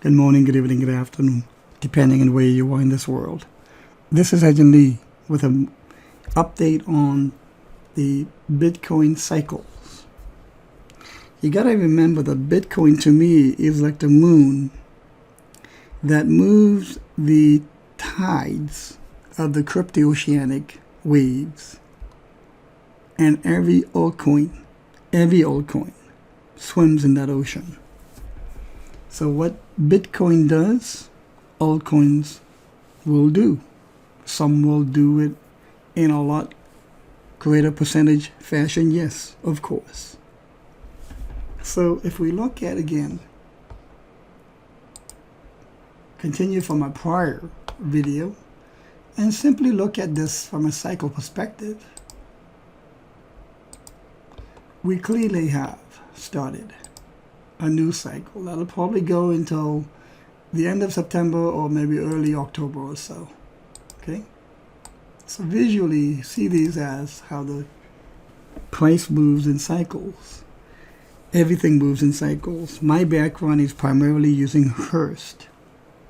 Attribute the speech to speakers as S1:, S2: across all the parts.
S1: Good morning, good evening, good afternoon, depending on where you are in this world. This is Agent Lee with an update on the Bitcoin cycles. You gotta remember that Bitcoin to me is like the moon that moves the tides of the crypto-oceanic waves. And every altcoin swims in that ocean. So what Bitcoin does, altcoins will do. Some will do it in a lot greater percentage fashion, yes, of course. So if we look at, again, continue from my prior video, and simply look at this from a cycle perspective, we clearly have started a new cycle that'll probably go until the end of September or maybe early October or so. Okay, so visually see these as how the price moves in cycles. Everything moves in cycles. My background is primarily using Hearst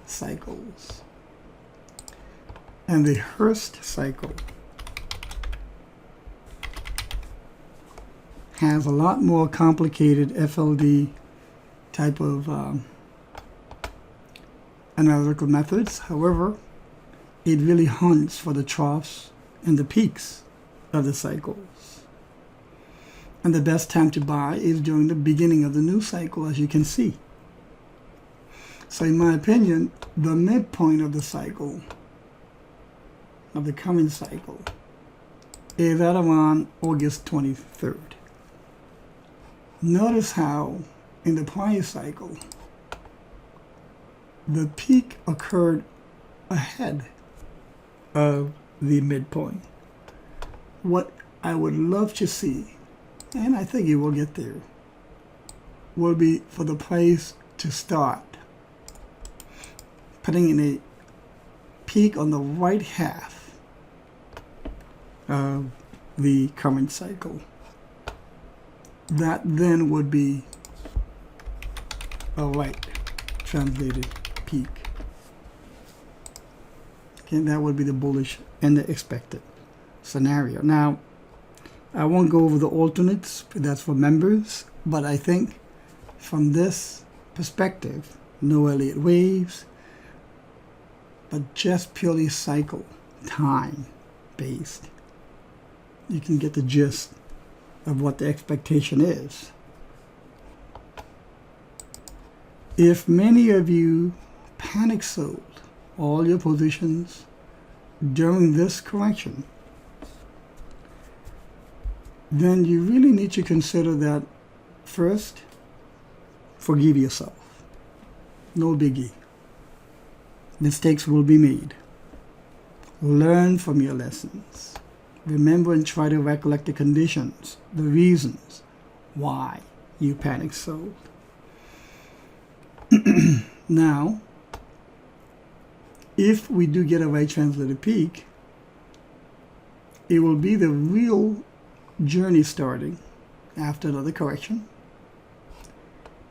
S1: cycles, and the Hearst cycle has a lot more complicated FLD type of analytical methods. However, it really hunts for the troughs and the peaks of the cycles. And the best time to buy is during the beginning of the new cycle, as you can see. So in my opinion, the midpoint of the cycle, of the coming cycle, is at around August 23rd. Notice how in the prior cycle, the peak occurred ahead of the midpoint. What I would love to see, and I think it will get there, will be for the price to start putting in a peak on the right half of the current cycle. That then would be a right translated peak. Okay, that would be the bullish and the expected scenario. Now, I won't go over the alternates, that's for members, but I think from this perspective, no Elliott waves, but just purely cycle time based, you can get the gist of what the expectation is. If many of you panic sold all your positions during this correction, then you really need to consider that first, forgive yourself. No biggie. Mistakes will be made. Learn from your lessons. Remember and try to recollect the conditions, the reasons why you panic sold. Now, if we do get a right translated peak, it will be the real journey starting after another correction,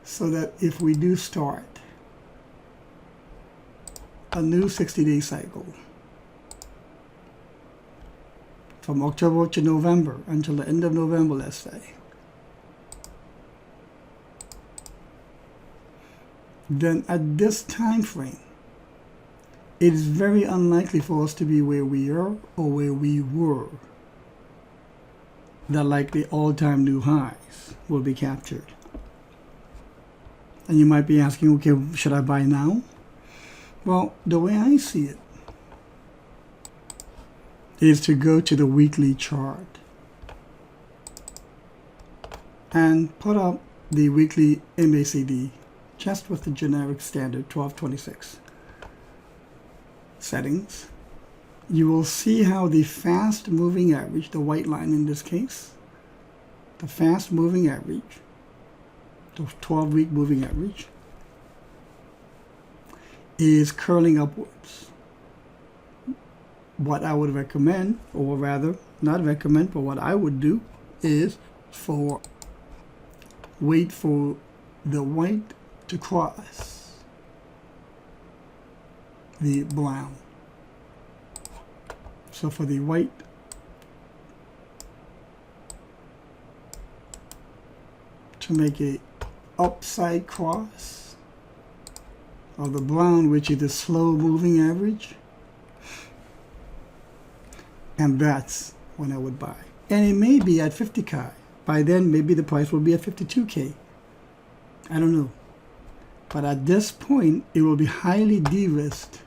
S1: so that if we do start a new 60-day cycle from October to November until the end of November, let's say, then at this time frame, it is very unlikely for us to be where we are or where we were. That likely all-time new highs will be captured. And you might be asking, okay, should I buy now? Well, the way I see it is to go to the weekly chart and put up the weekly MACD just with the generic standard 1226 settings. You will see how the fast moving average, the white line in this case, the fast moving average, the 12-week moving average, is curling upwards. What I would recommend, or rather not recommend, but what I would do is wait for the white to cross the brown. So for the white, to make a upside cross of the brown, which is the slow moving average, and that's when I would buy. And it may be at 50K. By then, maybe the price will be at 52K. I don't know. But at this point, it will be highly de-risked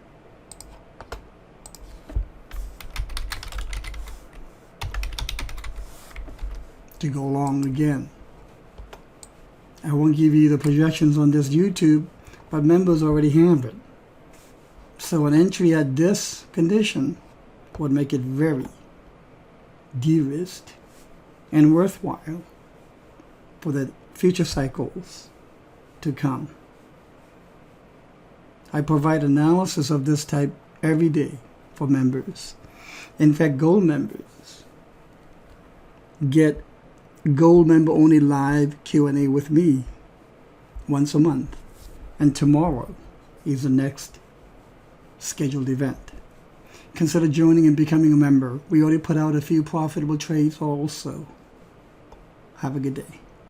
S1: to go long again. I won't give you the projections on this YouTube, but members already have it. So an entry at this condition would make it very de-risked and worthwhile for the future cycles to come. I provide analysis of this type every day for members. In fact, gold members get gold member only live Q&A with me once a month. And tomorrow is the next scheduled event. Consider joining and becoming a member. We already put out a few profitable trades also. Have a good day.